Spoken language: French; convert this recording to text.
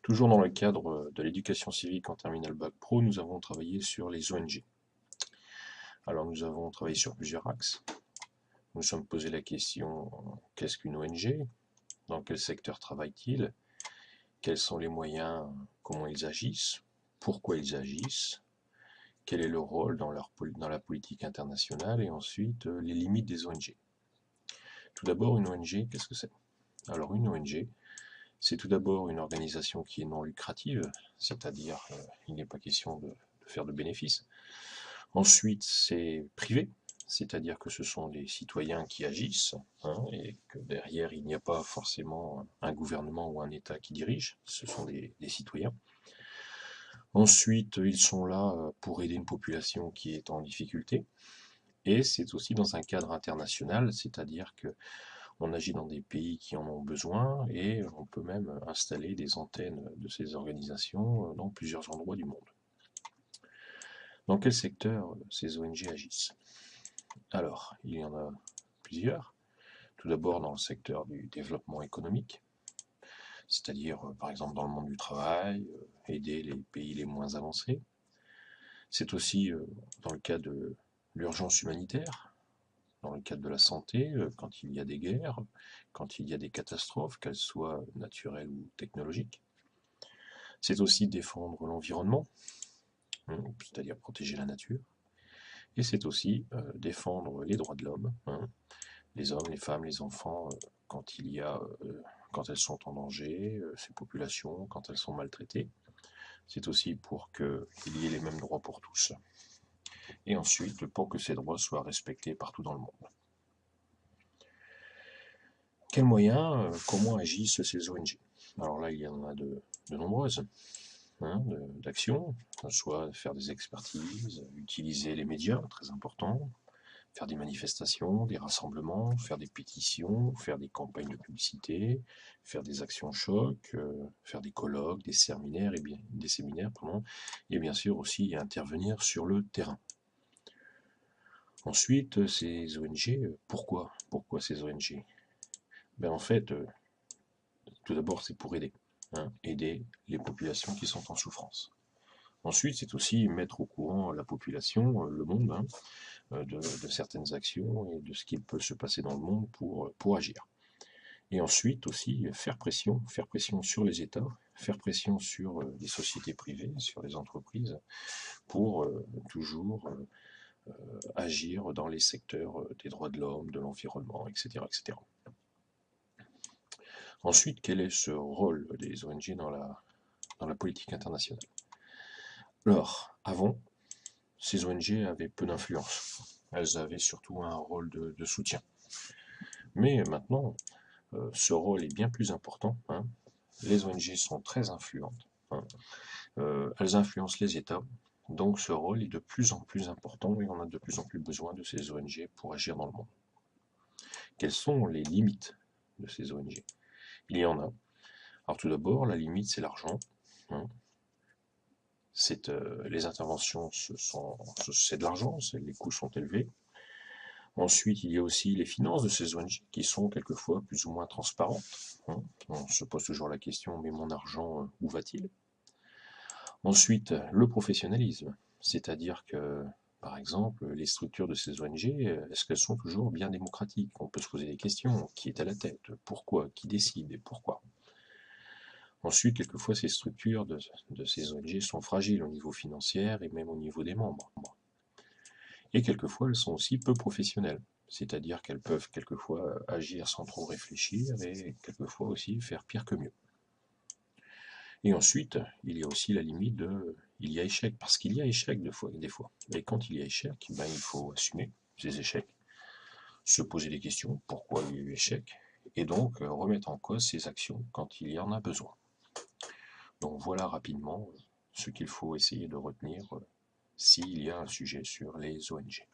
Toujours dans le cadre de l'éducation civique en terminale Bac Pro, nous avons travaillé sur les ONG. Alors nous avons travaillé sur plusieurs axes. Nous nous sommes posé la question, qu'est-ce qu'une ONG? Dans quel secteur travaille-t-il? Quels sont les moyens? Comment ils agissent? Pourquoi ils agissent? Quel est le rôle dans la politique internationale? Et ensuite, les limites des ONG. Tout d'abord, une ONG, qu'est-ce que c'est? Alors une ONG, c'est tout d'abord une organisation qui est non lucrative, c'est-à-dire il n'est pas question de faire de bénéfices. Ensuite, c'est privé, c'est-à-dire que ce sont les citoyens qui agissent, et que derrière, il n'y a pas forcément un gouvernement ou un État qui dirige, ce sont des citoyens. Ensuite, ils sont là pour aider une population qui est en difficulté, et c'est aussi dans un cadre international, c'est-à-dire que on agit dans des pays qui en ont besoin et on peut même installer des antennes de ces organisations dans plusieurs endroits du monde. Dans quel secteur ces ONG agissent? Alors, il y en a plusieurs. Tout d'abord dans le secteur du développement économique, c'est-à-dire par exemple dans le monde du travail, aider les pays les moins avancés. C'est aussi dans le cas de l'urgence humanitaire, dans le cadre de la santé, quand il y a des guerres, quand il y a des catastrophes, qu'elles soient naturelles ou technologiques. C'est aussi défendre l'environnement, c'est-à-dire protéger la nature. Et c'est aussi défendre les droits de l'homme, les hommes, les femmes, les enfants, quand elles sont en danger, ces populations, quand elles sont maltraitées. C'est aussi pour qu'il y ait les mêmes droits pour tous. Et ensuite, pour que ces droits soient respectés partout dans le monde. Quels moyens, comment agissent ces ONG? Alors là, il y en a de nombreuses d'actions, soit faire des expertises, utiliser les médias, très important, faire des manifestations, des rassemblements, faire des pétitions, faire des campagnes de publicité, faire des actions choc, faire des colloques, des séminaires, et bien sûr aussi intervenir sur le terrain. Ensuite, ces ONG, pourquoi ces ONG? Ben en fait, tout d'abord, c'est pour aider, aider les populations qui sont en souffrance. Ensuite, c'est aussi mettre au courant la population, le monde, de certaines actions et de ce qui peut se passer dans le monde pour agir. Et ensuite aussi faire pression sur les États, faire pression sur les sociétés privées, sur les entreprises, pour toujours agir dans les secteurs des droits de l'homme, de l'environnement, etc., etc. Ensuite, quel est ce rôle des ONG dans la politique internationale? Alors, avant, ces ONG avaient peu d'influence. Elles avaient surtout un rôle de soutien. Mais maintenant, ce rôle est bien plus important. Les ONG sont très influentes. Elles influencent les États. Donc ce rôle est de plus en plus important et on a de plus en plus besoin de ces ONG pour agir dans le monde. Quelles sont les limites de ces ONG? Il y en a. Alors tout d'abord, la limite, c'est l'argent. Les interventions, c'est de l'argent, les coûts sont élevés. Ensuite, il y a aussi les finances de ces ONG qui sont quelquefois plus ou moins transparentes. On se pose toujours la question, mais mon argent, où va-t-il? Ensuite, le professionnalisme, c'est-à-dire que, par exemple, les structures de ces ONG, est-ce qu'elles sont toujours bien démocratiques? On peut se poser des questions. Qui est à la tête? Pourquoi? Qui décide et pourquoi? Ensuite, quelquefois, ces structures de ces ONG sont fragiles au niveau financier et même au niveau des membres. Et quelquefois, elles sont aussi peu professionnelles, c'est-à-dire qu'elles peuvent quelquefois agir sans trop réfléchir et quelquefois aussi faire pire que mieux. Et ensuite, il y a aussi la limite il y a échec, parce qu'il y a échec des fois. Et quand il y a échec, il faut assumer ces échecs, se poser des questions, pourquoi il y a eu échec, et donc remettre en cause ces actions quand il y en a besoin. Donc voilà rapidement ce qu'il faut essayer de retenir s'il y a un sujet sur les ONG.